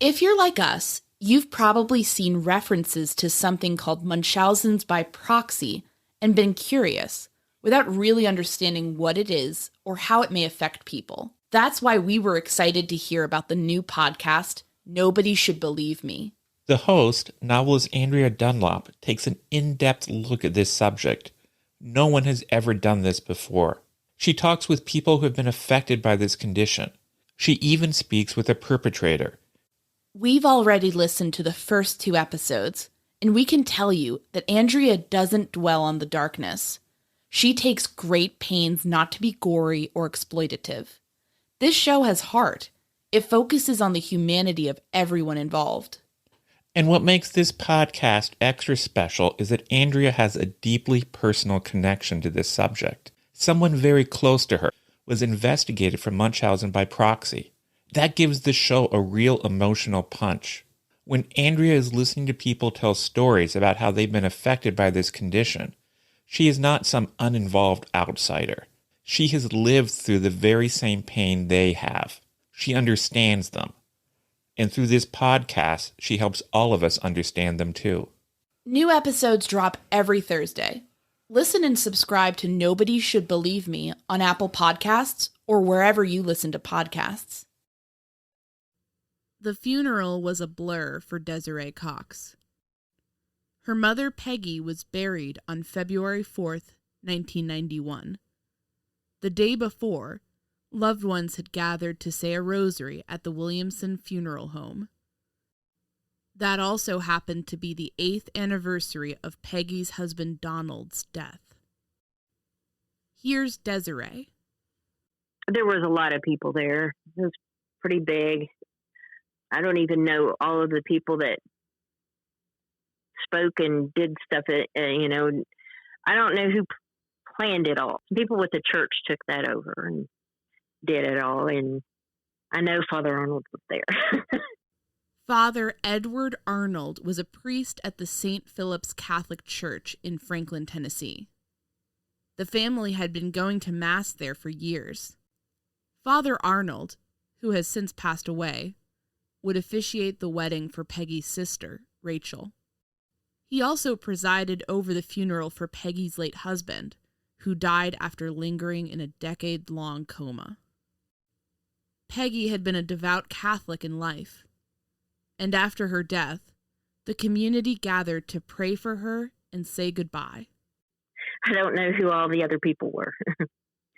If you're like us, you've probably seen references to something called Munchausen's by proxy and been curious, without really understanding what it is or how it may affect people. That's why we were excited to hear about the new podcast, Nobody Should Believe Me. The host, novelist Andrea Dunlop, takes an in-depth look at this subject. No one has ever done this before. She talks with people who have been affected by this condition. She even speaks with a perpetrator. We've already listened to the first 2 episodes, and we can tell you that Andrea doesn't dwell on the darkness. She takes great pains not to be gory or exploitative. This show has heart. It focuses on the humanity of everyone involved. And what makes this podcast extra special is that Andrea has a deeply personal connection to this subject. Someone very close to her was investigated for Munchausen by proxy. That gives the show a real emotional punch. When Andrea is listening to people tell stories about how they've been affected by this condition, she is not some uninvolved outsider. She has lived through the very same pain they have. She understands them. And through this podcast, she helps all of us understand them too. New episodes drop every Thursday. Listen and subscribe to Nobody Should Believe Me on Apple Podcasts or wherever you listen to podcasts. The funeral was a blur for Desiree Cox. Her mother, Peggy, was buried on February 4th, 1991. The day before, loved ones had gathered to say a rosary at the Williamson Funeral Home. That also happened to be the 8th anniversary of Peggy's husband Donald's death. Here's Desiree. There was a lot of people there. It was pretty big. I don't even know all of the people that spoke and did stuff. I don't know who planned it all. People with the church took that over and did it all. And I know Father Arnold was there. Father Edward Arnold was a priest at the St. Philip's Catholic Church in Franklin, Tennessee. The family had been going to Mass there for years. Father Arnold, who has since passed away, would officiate the wedding for Peggy's sister, Rachel. He also presided over the funeral for Peggy's late husband, who died after lingering in a decade-long coma. Peggy had been a devout Catholic in life, and after her death, the community gathered to pray for her and say goodbye. I don't know who all the other people were,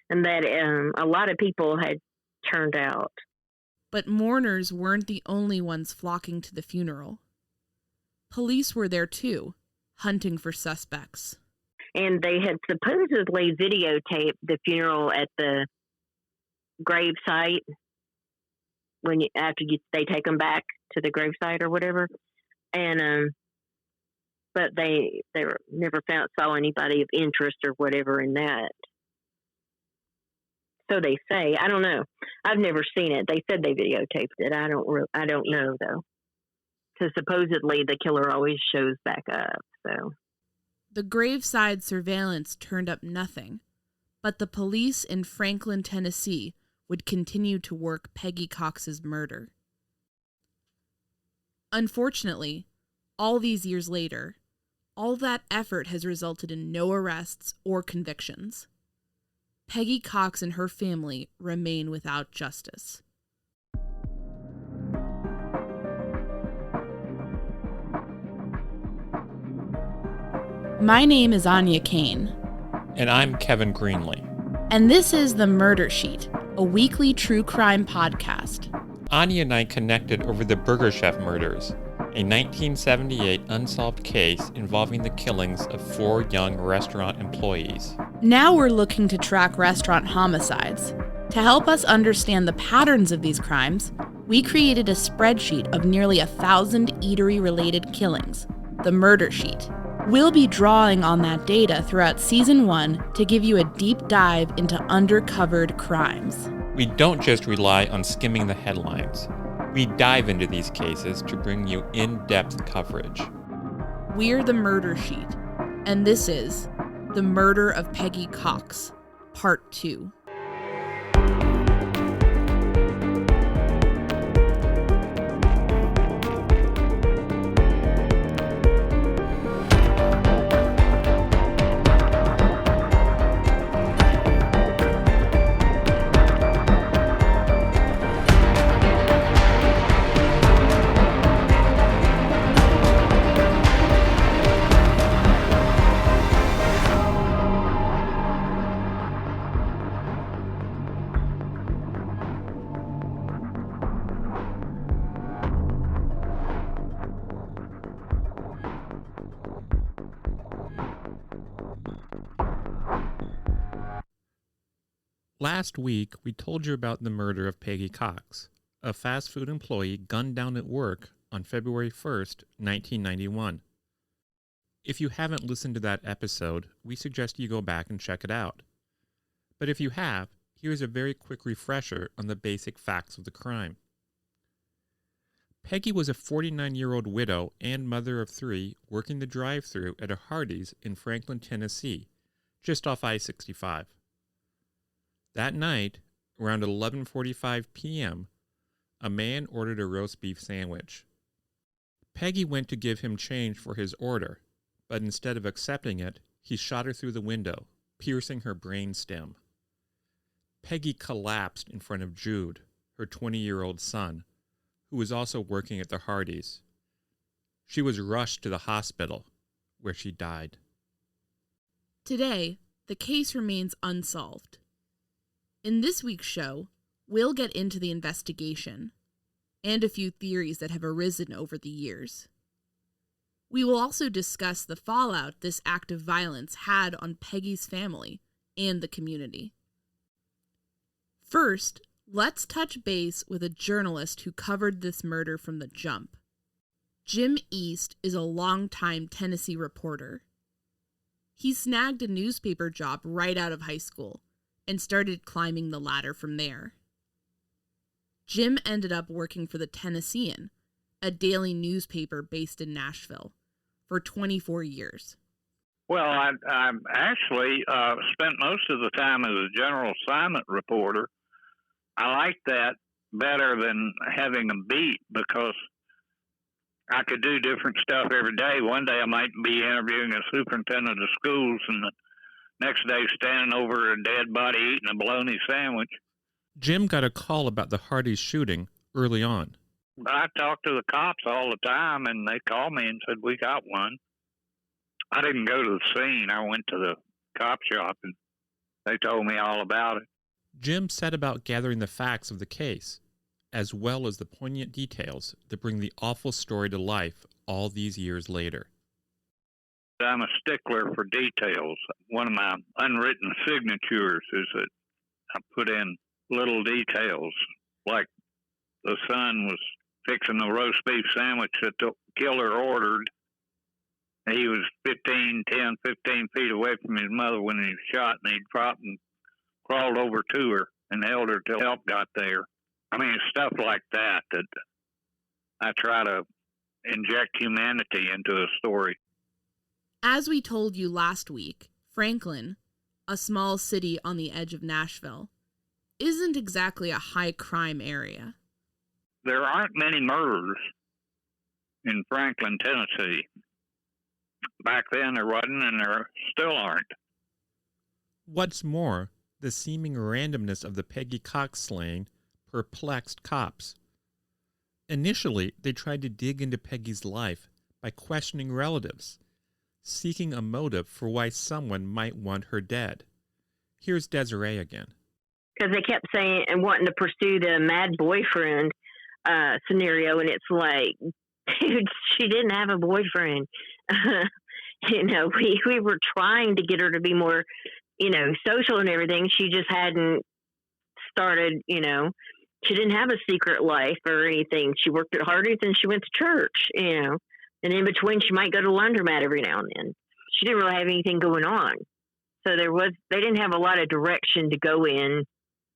and that a lot of people had turned out. But mourners weren't the only ones flocking to the funeral. Police were there too, hunting for suspects. And they had supposedly videotaped the funeral at the grave site they take them back to the grave site or whatever. And but they never saw anybody of interest or whatever in that. So they say. I don't know. I've never seen it. They said they videotaped it. I don't know though, because supposedly the killer always shows back up. So the graveside surveillance turned up nothing, but the police in Franklin, Tennessee, would continue to work Peggy Cox's murder. Unfortunately, all these years later, all that effort has resulted in no arrests or convictions. Peggy Cox and her family remain without justice. My name is Anya Kane. And I'm Kevin Greenlee. And this is The Murder Sheet, a weekly true crime podcast. Anya and I connected over the Burger Chef murders, a 1978 unsolved case involving the killings of 4 young restaurant employees. Now we're looking to track restaurant homicides. To help us understand the patterns of these crimes, we created a spreadsheet of nearly 1,000 eatery-related killings, the Murder Sheet. We'll be drawing on that data throughout Season 1 to give you a deep dive into undercovered crimes. We don't just rely on skimming the headlines. We dive into these cases to bring you in-depth coverage. We're The Murder Sheet, and this is The Murder of Peggy Cox, Part 2. Last week, we told you about the murder of Peggy Cox, a fast food employee gunned down at work on February 1st, 1991. If you haven't listened to that episode, we suggest you go back and check it out. But if you have, here's a very quick refresher on the basic facts of the crime. Peggy was a 49-year-old widow and mother of 3 working the drive-thru at a Hardee's in Franklin, Tennessee, just off I-65. That night, around 11:45 p.m., a man ordered a roast beef sandwich. Peggy went to give him change for his order, but instead of accepting it, he shot her through the window, piercing her brainstem. Peggy collapsed in front of Jude, her 20-year-old son, who was also working at the Hardee's. She was rushed to the hospital, where she died. Today, the case remains unsolved. In this week's show, we'll get into the investigation and a few theories that have arisen over the years. We will also discuss the fallout this act of violence had on Peggy's family and the community. First, let's touch base with a journalist who covered this murder from the jump. Jim East is a longtime Tennessee reporter. He snagged a newspaper job right out of high school and started climbing the ladder from there. Jim ended up working for the Tennessean, a daily newspaper based in Nashville, for 24 years. Well, I actually spent most of the time as a general assignment reporter. I liked that better than having a beat because I could do different stuff every day. One day I might be interviewing a superintendent of schools, and the next day standing over a dead body eating a bologna sandwich. Jim got a call about the Hardee's shooting early on. I talked to the cops all the time, and they called me and said, "We got one." I didn't go to the scene. I went to the cop shop, and they told me all about it. Jim set about gathering the facts of the case, as well as the poignant details that bring the awful story to life all these years later. I'm a stickler for details. One of my unwritten signatures is that I put in little details, like the son was fixing the roast beef sandwich that the killer ordered. He was 15 feet away from his mother when he was shot, and he dropped and crawled over to her and held her till help got there. I mean, stuff like that I try to inject humanity into a story. As we told you last week, Franklin, a small city on the edge of Nashville, isn't exactly a high-crime area. There aren't many murders in Franklin, Tennessee. Back then there wasn't, and there still aren't. What's more, the seeming randomness of the Peggy Cox slaying perplexed cops. Initially, they tried to dig into Peggy's life by questioning relatives, seeking a motive for why someone might want her dead. Here's Desiree again. Because they kept saying and wanting to pursue the mad boyfriend scenario, and it's like, dude, she didn't have a boyfriend. We were trying to get her to be more, social and everything. She just hadn't started, she didn't have a secret life or anything. She worked at Hardee's and she went to church, and in between she might go to laundromat every now and then. She didn't really have anything going on. So they didn't have a lot of direction to go in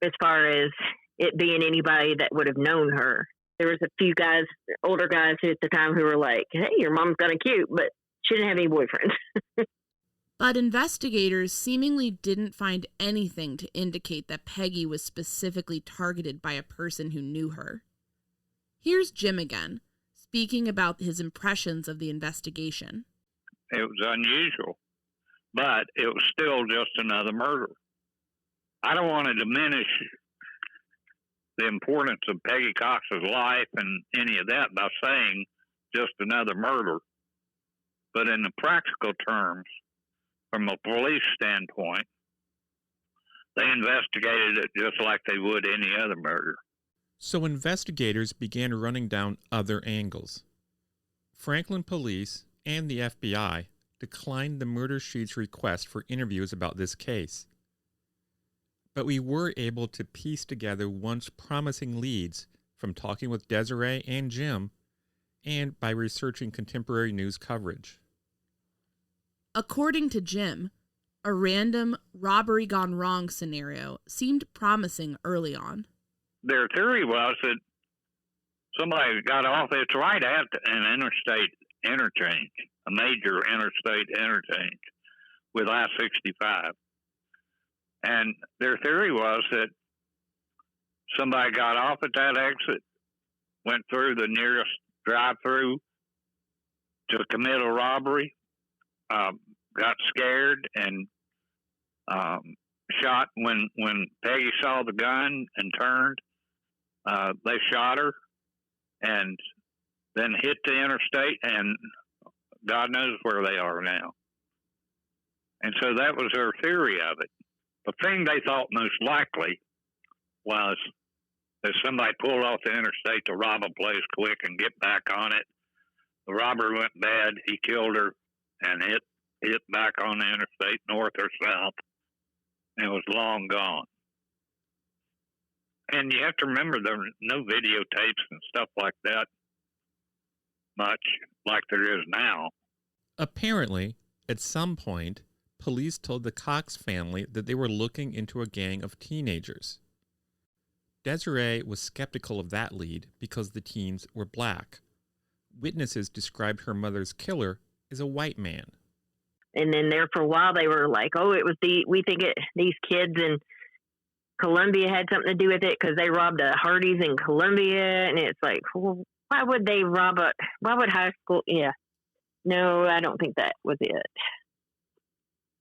as far as it being anybody that would have known her. There was a few guys, older guys at the time, who were like, "Hey, your mom's kind of cute," but she didn't have any boyfriends. But investigators seemingly didn't find anything to indicate that Peggy was specifically targeted by a person who knew her. Here's Jim again, speaking about his impressions of the investigation. It was unusual, but it was still just another murder. I don't want to diminish the importance of Peggy Cox's life and any of that by saying just another murder. But in the practical terms, from a police standpoint, they investigated it just like they would any other murder. So investigators began running down other angles. Franklin police and the FBI declined the murder sheet's request for interviews about this case. But we were able to piece together once promising leads from talking with Desiree and Jim and by researching contemporary news coverage. According to Jim, a random robbery gone wrong scenario seemed promising early on. Their theory was that somebody got off. It's right at an interstate interchange, a major interstate interchange with I-65. And their theory was that somebody got off at that exit, went through the nearest drive-thru to commit a robbery, got scared and shot when Peggy saw the gun and turned. They shot her and then hit the interstate, and God knows where they are now. And so that was their theory of it. The thing they thought most likely was that somebody pulled off the interstate to rob a place quick and get back on it. The robber went bad. He killed her and hit back on the interstate, north or south, and was long gone. And you have to remember there were no videotapes and stuff like that much like there is now. Apparently, at some point, police told the Cox family that they were looking into a gang of teenagers. Desiree was skeptical of that lead because the teens were black. Witnesses described her mother's killer as a white man. And then there for a while they were like, "Oh, it was these kids in Columbia had something to do with it because they robbed a Hardee's in Columbia." And it's like, well, why would they rob why would high school? Yeah, no, I don't think that was it,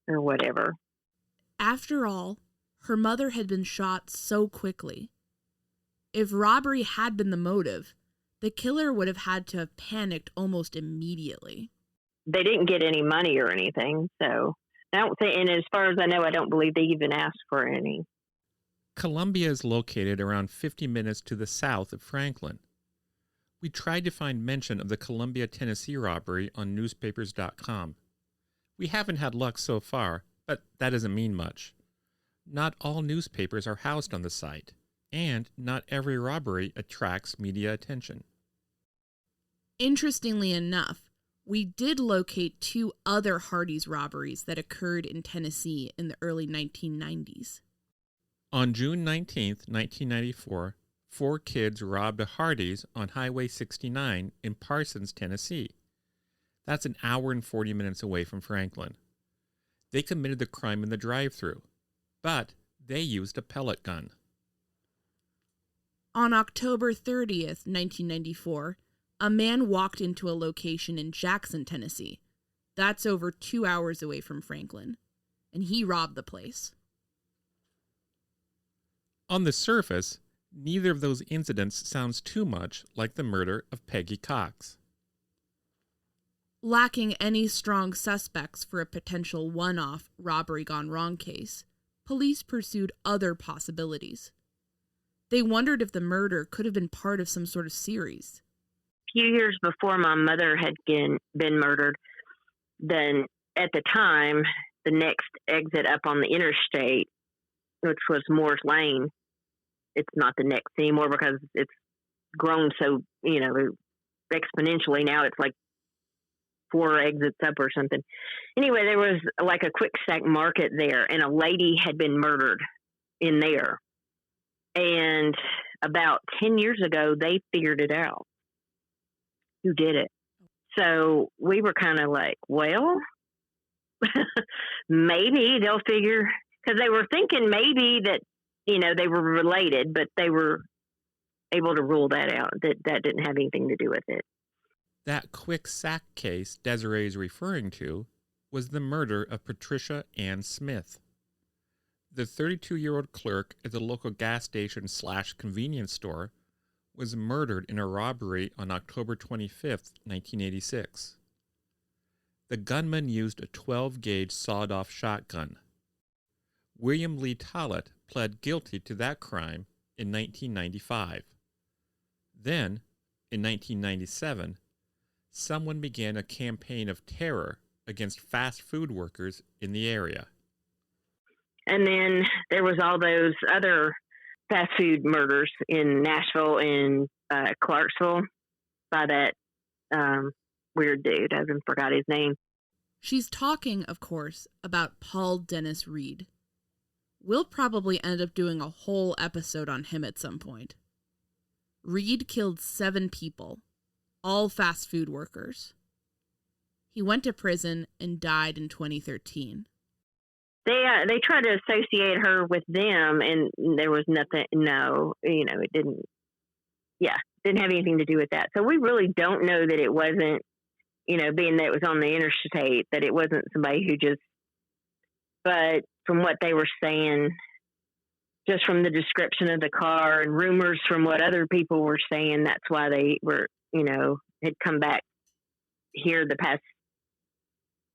or whatever. After all, her mother had been shot so quickly. If robbery had been the motive, the killer would have had to have panicked almost immediately. They didn't get any money or anything, so I don't think, and as far as I know, I don't believe they even asked for any. Columbia is located around 50 minutes to the south of Franklin. We tried to find mention of the Columbia, Tennessee robbery on newspapers.com. We haven't had luck so far, but that doesn't mean much. Not all newspapers are housed on the site, and not every robbery attracts media attention. Interestingly enough, we did locate 2 other Hardee's robberies that occurred in Tennessee in the early 1990s. On June 19, 1994, 4 kids robbed a Hardee's on Highway 69 in Parsons, Tennessee. That's an hour and 40 minutes away from Franklin. They committed the crime in the drive-thru, but they used a pellet gun. On October 30th, 1994, a man walked into a location in Jackson, Tennessee. That's over 2 hours away from Franklin, and he robbed the place. On the surface, neither of those incidents sounds too much like the murder of Peggy Cox. Lacking any strong suspects for a potential one-off robbery gone wrong case, police pursued other possibilities. They wondered if the murder could have been part of some sort of series. A few years before my mother had been murdered, then at the time, the next exit up on the interstate, which was Moore's Lane, it's not the next anymore because it's grown so, exponentially now. It's like 4 exits up or something. Anyway, there was like a quick sack market there, and a lady had been murdered in there. And about 10 years ago, they figured it out who did it. So we were kind of like, well, maybe they'll figure, because they were thinking maybe that, they were related, but they were able to rule that out, that didn't have anything to do with it. That quick sack case Desiree is referring to was the murder of Patricia Ann Smith. The 32-year-old clerk at the local gas station / convenience store was murdered in a robbery on October 25, 1986. The gunman used a 12-gauge sawed-off shotgun. William Lee Tollett pled guilty to that crime in 1995. Then, in 1997, someone began a campaign of terror against fast food workers in the area. And then there was all those other fast food murders in Nashville and Clarksville by that weird dude. I haven't forgot his name. She's talking, of course, about Paul Dennis Reed. We'll probably end up doing a whole episode on him at some point. Reed killed 7 people, all fast food workers. He went to prison and died in 2013. They tried to associate her with them, and there was nothing. No, it didn't. Yeah, didn't have anything to do with that. So we really don't know that it wasn't, being that it was on the interstate, that it wasn't somebody who just. But from what they were saying, just from the description of the car and rumors from what other people were saying, that's why they were, had come back here the past,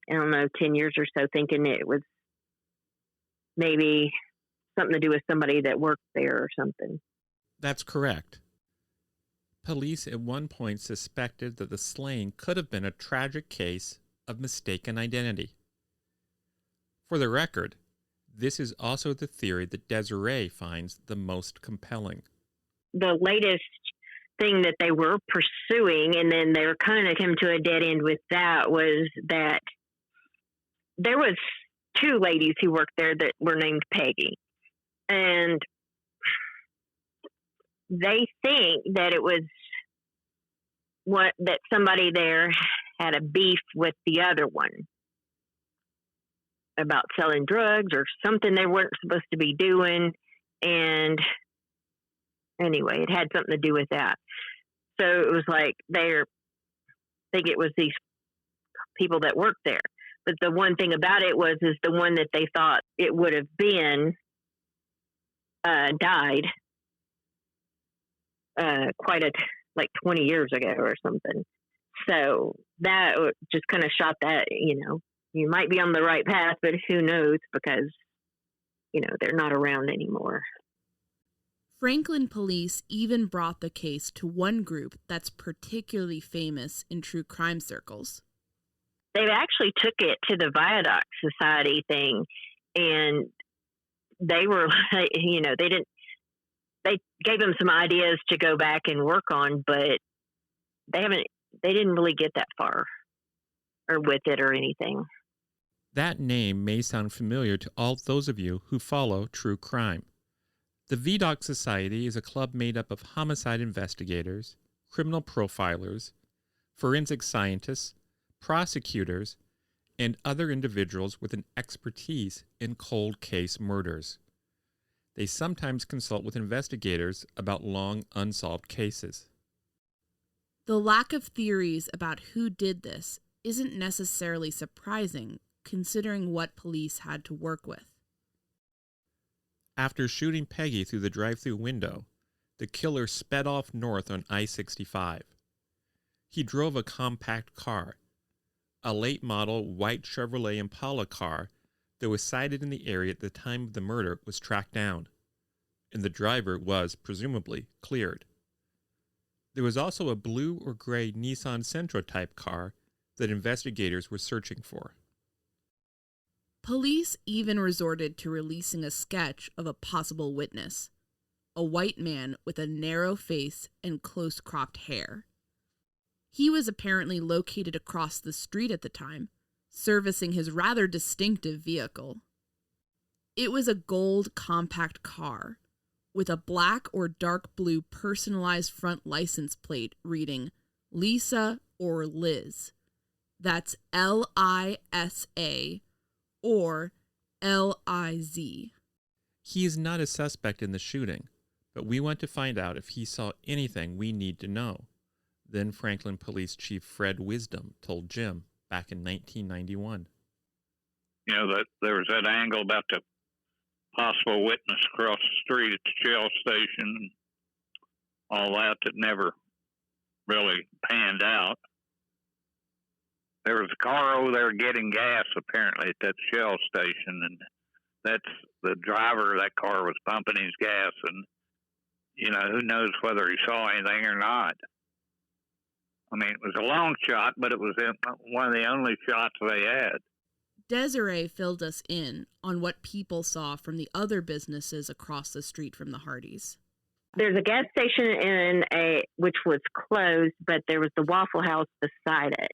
10 years or so, thinking it was maybe something to do with somebody that worked there or something. That's correct. Police at one point suspected that the slaying could have been a tragic case of mistaken identity. For the record, this is also the theory that Desiree finds the most compelling. The latest thing that they were pursuing, and then they were kind of come to a dead end with that, was that there was 2 ladies who worked there that were named Peggy. And they think that it was that somebody there had a beef with the other one about selling drugs or something they weren't supposed to be doing. And anyway, it had something to do with that. So it was like I think it was these people that worked there. But the one thing about it is the one that they thought it would have been died like 20 years ago or something. So that just kind of shot that, you might be on the right path, but who knows, because, they're not around anymore. Franklin police even brought the case to one group that's particularly famous in true crime circles. They actually took it to the Vidocq Society thing, and they were, they gave them some ideas to go back and work on, but they didn't really get that far or with it or anything. That name may sound familiar to all those of you who follow true crime. The Vidocq Society is a club made up of homicide investigators, criminal profilers, forensic scientists, prosecutors, and other individuals with an expertise in cold case murders. They sometimes consult with investigators about long unsolved cases. The lack of theories about who did this isn't necessarily surprising, considering what police had to work with. After shooting Peggy through the drive-thru window, the killer sped off north on I-65. He drove a compact car, a late-model white Chevrolet Impala car that was sighted in the area at the time of the murder was tracked down, and the driver was, presumably, cleared. There was also a blue or gray Nissan Sentra-type car that investigators were searching for. Police even resorted to releasing a sketch of a possible witness, a white man with a narrow face and close-cropped hair. He was apparently located across the street at the time, servicing his rather distinctive vehicle. It was a gold compact car with a black or dark blue personalized front license plate reading Lisa or Liz. That's Lisa or Liz. He is not a suspect in the shooting, but we want to find out if he saw anything we need to know. Then Franklin Police Chief Fred Wisdom told Jim back in 1991. That there was that angle about the possible witness across the street at the Shell station and all that never really panned out. There was a car over there getting gas, apparently, at that Shell station, and that's the driver of that car was pumping his gas, and, who knows whether he saw anything or not. I mean, it was a long shot, but it was one of the only shots they had. Desiree filled us in on what people saw from the other businesses across the street from the Hardees. There's a gas station which was closed, but there was the Waffle House beside it.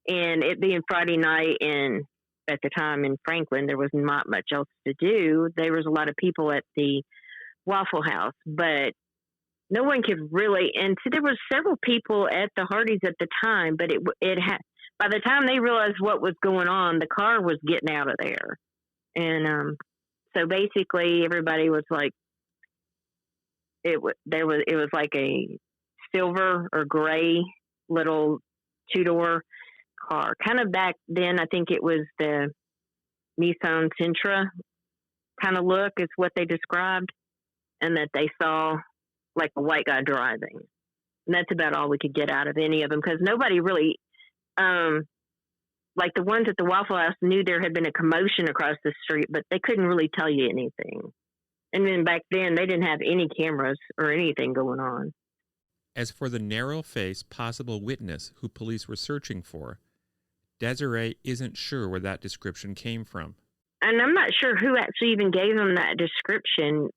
And it being Friday night, and at the time in Franklin, there was not much else to do. There was a lot of people at the Waffle House, but no one could really. And so there were several people at the Hardees at the time, but it had. By the time they realized what was going on, the car was getting out of there, and so basically everybody was like, it was like a silver or gray little 2-door car. Kind of back then, I think it was the Nissan Sentra kind of look is what they described, and that they saw like a white guy driving. And that's about all we could get out of any of them, because nobody really, like the ones at the Waffle House knew there had been a commotion across the street, but they couldn't really tell you anything. And then back then, they didn't have any cameras or anything going on. As for the narrow-faced possible witness who police were searching for, Desiree isn't sure where that description came from. And I'm not sure who actually even gave them that description.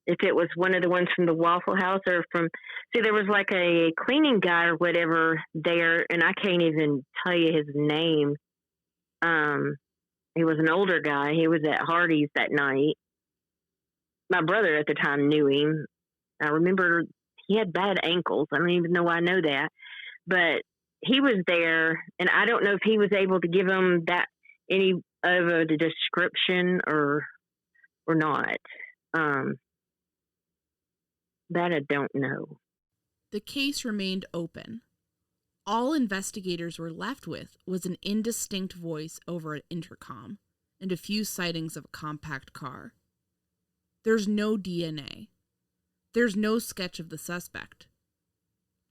If it was one of the ones from the Waffle House or from... See, there was like a cleaning guy or whatever there, and I can't even tell you his name. He was an older guy. He was at Hardee's that night. My brother at the time knew him. I remember he had bad ankles. I don't even know why I know that. But he was there, and I don't know if he was able to give him that any of the description or not. That I don't know. The case remained open. All investigators were left with was an indistinct voice over an intercom and a few sightings of a compact car. There's no DNA. There's no sketch of the suspect.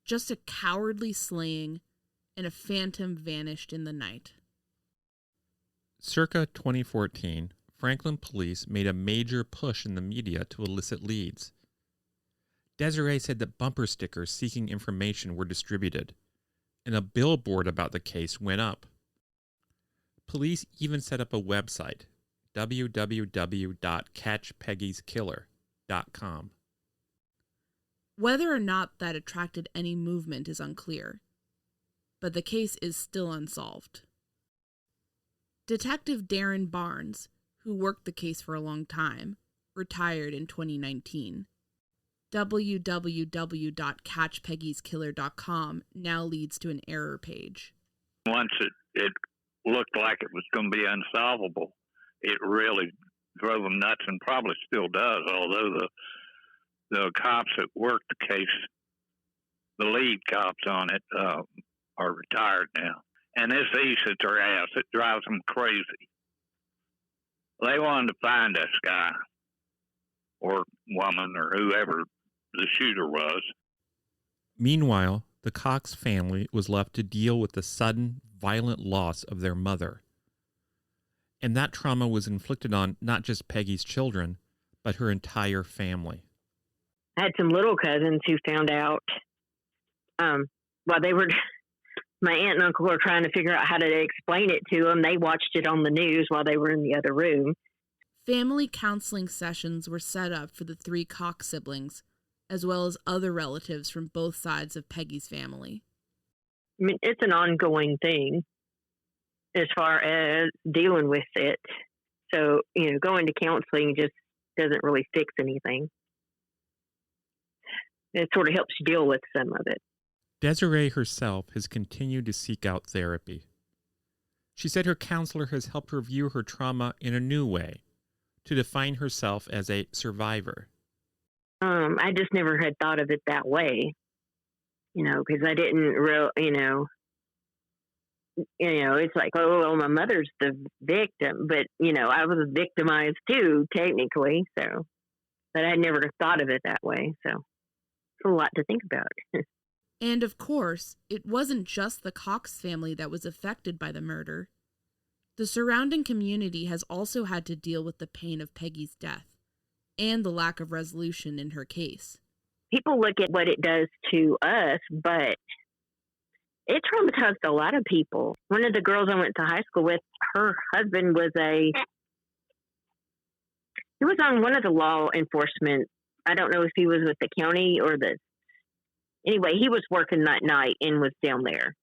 Just a cowardly slaying and a phantom vanished in the night. Circa 2014, Franklin police made a major push in the media to elicit leads. Desiree said that bumper stickers seeking information were distributed, and a billboard about the case went up. Police even set up a website, www.catchpeggie'skiller.com. Whether or not that attracted any movement is unclear, but the case is still unsolved. Detective Darren Barnes, who worked the case for a long time, retired in 2019. www.catchpeggie'skiller.com now leads to an error page. Once it looked like it was going to be unsolvable, it really drove them nuts, and probably still does, although the cops that worked the case, the lead cops on it, are retired now. And this eats at their ass. It drives them crazy. They wanted to find this guy or woman or whoever the shooter was. Meanwhile, the Cox family was left to deal with the sudden, violent loss of their mother. And that trauma was inflicted on not just Peggy's children, but her entire family. I had some little cousins who found out while they were... My aunt and uncle were trying to figure out how to explain it to them. They watched it on the news while they were in the other room. Family counseling sessions were set up for the 3 Cox siblings, as well as other relatives from both sides of Peggy's family. I mean, it's an ongoing thing as far as dealing with it. So, going to counseling just doesn't really fix anything. It sort of helps you deal with some of it. Desiree herself has continued to seek out therapy. She said her counselor has helped her view her trauma in a new way, to define herself as a survivor. I just never had thought of it that way, because I didn't it's like, oh, well, my mother's the victim, but, I was victimized too, technically, so, but I never thought of it that way, so it's a lot to think about. And of course, it wasn't just the Cox family that was affected by the murder. The surrounding community has also had to deal with the pain of Peggy's death and the lack of resolution in her case. People look at what it does to us, but it traumatized a lot of people. One of the girls I went to high school with, her husband was he was on one of the law enforcement. I don't know if he was with the county or anyway, he was working that night and was down there.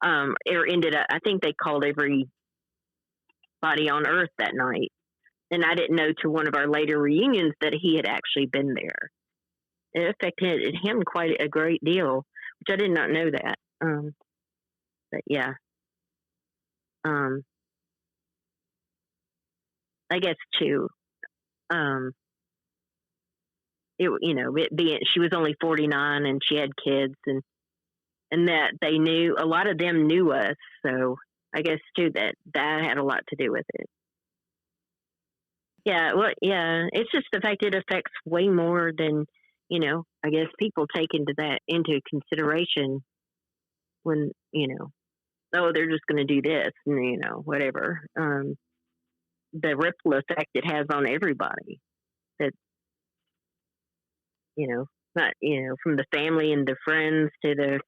Or ended up, I think they called everybody on earth that night. And I didn't know to one of our later reunions that he had actually been there. It affected him quite a great deal, which I did not know that. But yeah. I guess too, she was only 49 and she had kids and that they knew, a lot of them knew us. So I guess too that had a lot to do with it. Yeah. Well, yeah, it's just the fact it affects way more than, I guess people take into consideration when, they're just going to do this and, whatever. The ripple effect it has on everybody that, not, from the family and the friends to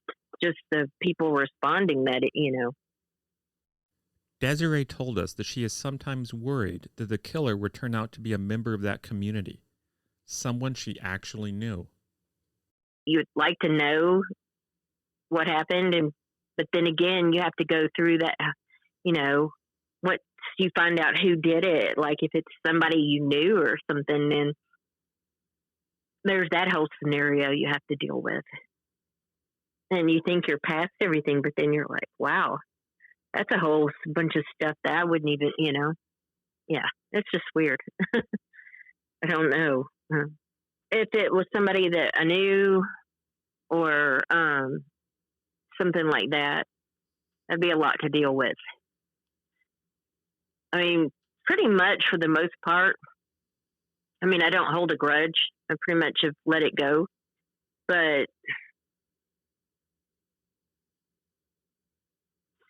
just the people responding that, Desiree told us that she is sometimes worried that the killer would turn out to be a member of that community, someone she actually knew. You'd like to know what happened, but then again, you have to go through that, once you find out who did it, like if it's somebody you knew or something, then there's that whole scenario you have to deal with. And you think you're past everything, but then you're like, wow, that's a whole bunch of stuff that I wouldn't even, yeah, it's just weird. I don't know. If it was somebody that I knew or something like that, that'd be a lot to deal with. I mean, pretty much for the most part, I mean, I don't hold a grudge. I pretty much have let it go. But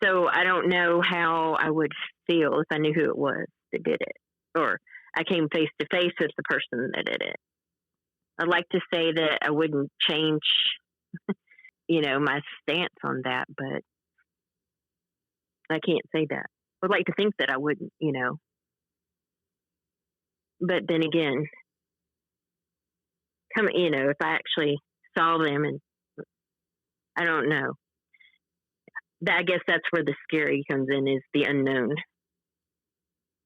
so I don't know how I would feel if I knew who it was that did it, or I came face to face with the person that did it. I'd like to say that I wouldn't change, my stance on that, but I can't say that. I'd like to think that I wouldn't, But then again, if I actually saw them, and I don't know. I guess that's where the scary comes in, is the unknown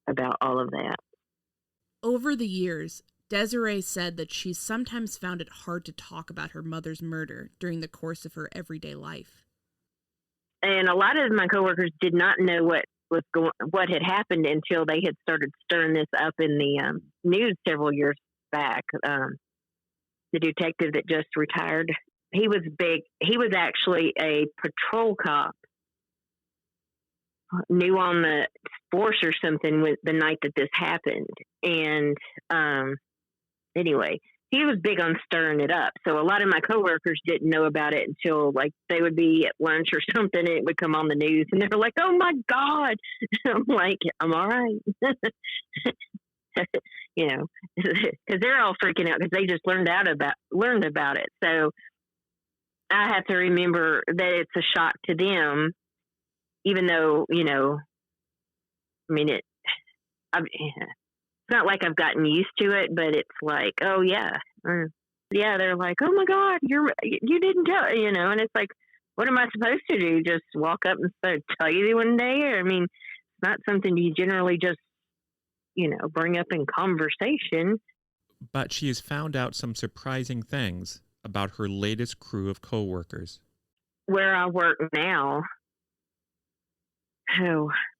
about all of that. Over the years, Desiree said that she sometimes found it hard to talk about her mother's murder during the course of her everyday life. And a lot of my coworkers did not know what had happened until they had started stirring this up in the news several years back. The detective that just retired, he was big. He was actually a patrol cop, new on the force or something the night that this happened. And anyway, he was big on stirring it up. So a lot of my coworkers didn't know about it until they would be at lunch or something and it would come on the news and they were like, oh my God. I'm like, I'm all right. Because they're all freaking out because they just learned about it. So I have to remember that it's a shock to them, even though, I mean, it's not like I've gotten used to it, but it's like, oh yeah. Yeah. They're like, oh my God, you didn't tell, and it's like, what am I supposed to do? Just walk up and tell you one day? I mean, it's not something you generally just, bring up in conversation. But she has found out some surprising things about her latest crew of coworkers. Where I work now,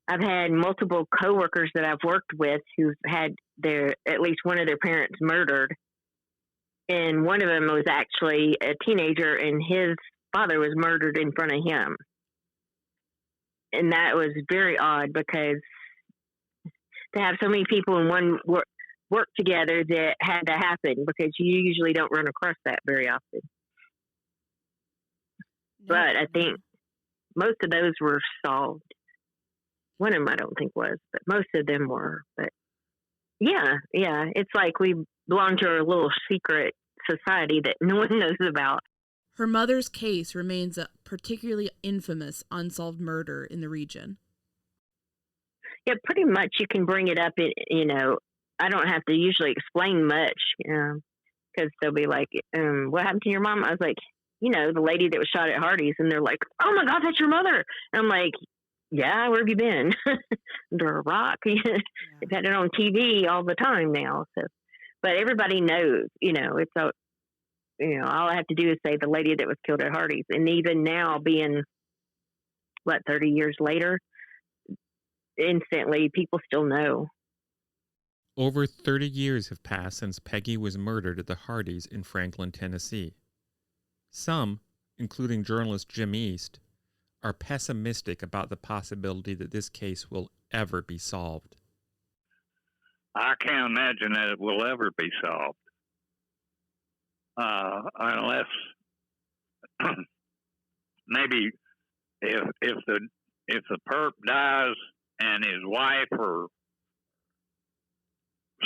I've had multiple coworkers that I've worked with who've had at least one of their parents murdered. And one of them was actually a teenager and his father was murdered in front of him. And that was very odd because to have so many people in one work together that had to happen, because you usually don't run across that very often. No. But I think most of those were solved. One of them I don't think was, but most of them were. But yeah, it's like we belong to a little secret society that no one knows about. Her mother's case remains a particularly infamous unsolved murder in the region. Yeah, pretty much you can bring it up. I don't have to usually explain much, because they'll be like, what happened to your mom? I was like, the lady that was shot at Hardee's, and they're like, oh my God, that's your mother. And I'm like, yeah, where have you been? Under a rock. They've had it on TV all the time now. So, but everybody knows, it's all I have to do is say the lady that was killed at Hardee's. And even now, being 30 years later, instantly people still know. Over 30 years have passed since Peggy was murdered at the Hardee's in Franklin, Tennessee. Some, including journalist Jim East, are pessimistic about the possibility that this case will ever be solved. I can't imagine that it will ever be solved. Unless maybe if the perp dies and his wife or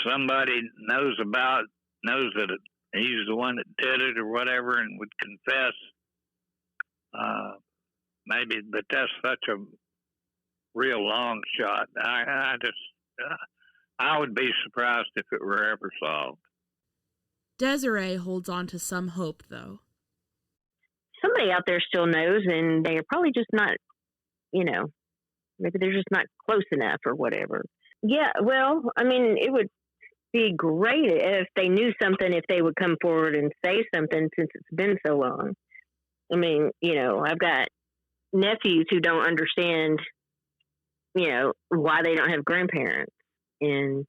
somebody knows that he's the one that did it or whatever and would confess, maybe, but that's such a real long shot. I would be surprised if it were ever solved. Desiree holds on to some hope, though. Somebody out there still knows, and they're probably just not, maybe they're just not close enough or whatever. Yeah, well, I mean, it would be great if they knew something, if they would come forward and say something, since it's been so long. I mean, I've got nephews who don't understand, why they don't have grandparents, and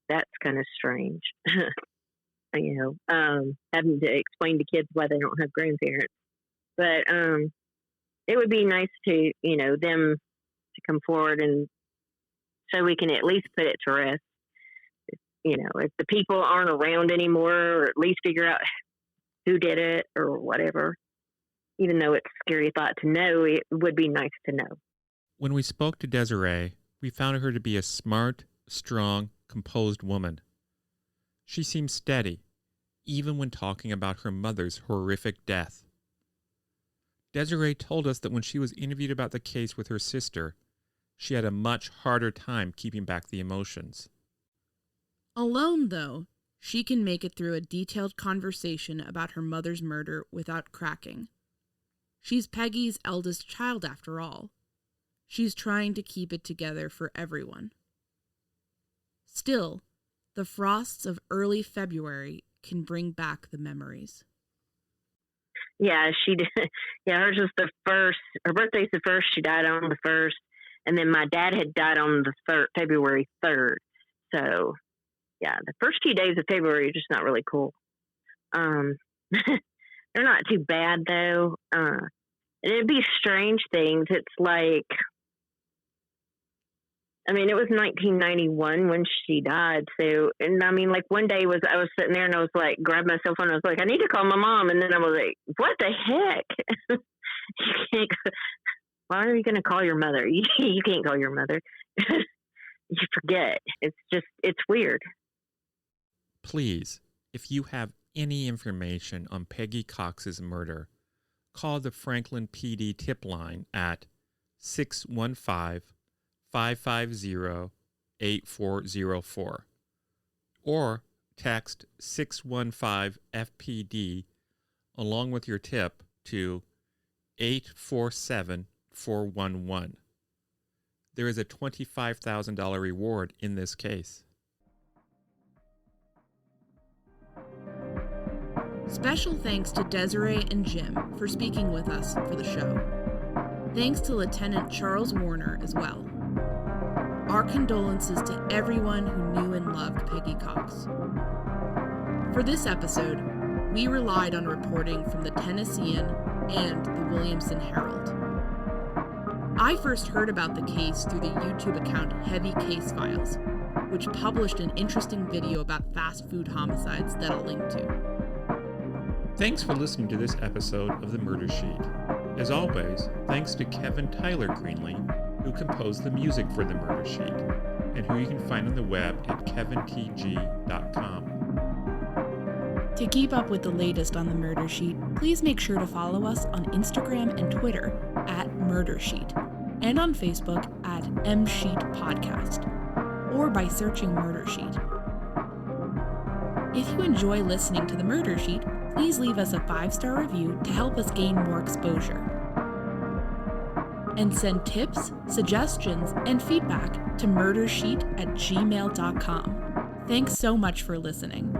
that's kind of strange. Having to explain to kids why they don't have grandparents. But it would be nice to, them to come forward, and so we can at least put it to rest. If the people aren't around anymore, or at least figure out who did it or whatever. Even though it's a scary thought to know, it would be nice to know. When we spoke to Desiree, we found her to be a smart, strong, composed woman. She seemed steady, even when talking about her mother's horrific death. Desiree told us that when she was interviewed about the case with her sister, she had a much harder time keeping back the emotions. Alone, though, she can make it through a detailed conversation about her mother's murder without cracking. She's Peggy's eldest child, after all. She's trying to keep it together for everyone. Still, the frosts of early February can bring back the memories. Yeah, she did. Yeah, hers was the first. Her birthday's the first. She died on the 1st. And then my dad had died on the February 3rd. So, yeah, the first few days of February are just not really cool. They're not too bad, though. And it'd be strange things. It's like, I mean, it was 1991 when she died. So, and I mean, like one day I was sitting there and I was like, grabbed my cell phone. I was like, I need to call my mom. And then I was like, what the heck? Why are you going to call your mother? You can't call your mother. You forget. It's weird. Please, if you have any information on Peggy Cox's murder, call the Franklin PD tip line at 615-550-8404 or text 615-FPD along with your tip to 847-411. There is a $25,000 reward in this case. Special thanks to Desiree and Jim for speaking with us for the show. Thanks to Lieutenant Charles Warner as well. Our condolences to everyone who knew and loved Peggy Cox. For this episode, we relied on reporting from the Tennessean and the Williamson Herald. I first heard about the case through the YouTube account Heavy Case Files, which published an interesting video about fast food homicides that I'll link to. Thanks for listening to this episode of The Murder Sheet. As always, thanks to Kevin Tyler Greenlee, who composed the music for The Murder Sheet, and who you can find on the web at kevintg.com. To keep up with the latest on the Murder Sheet, please make sure to follow us on Instagram and Twitter at Murder Sheet, and on Facebook at MSheet Podcast, or by searching Murder Sheet. If you enjoy listening to the Murder Sheet, please leave us a 5-star review to help us gain more exposure. And send tips, suggestions, and feedback to murdersheet@gmail.com. Thanks so much for listening.